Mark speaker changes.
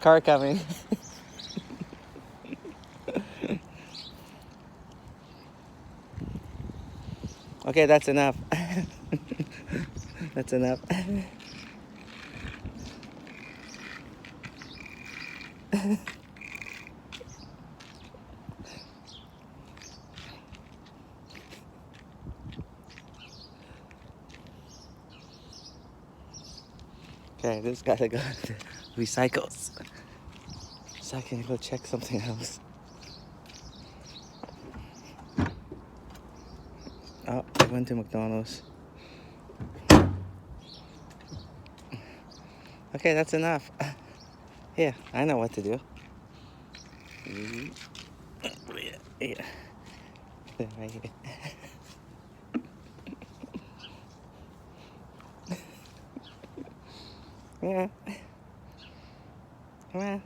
Speaker 1: car coming. Okay, that's enough. That's enough. Okay, this gotta go to recycles. So I can go check something else. Oh, I went to McDonald's. Okay, that's enough. Here, I know what to do. Yeah. Right here. Yeah. Come on.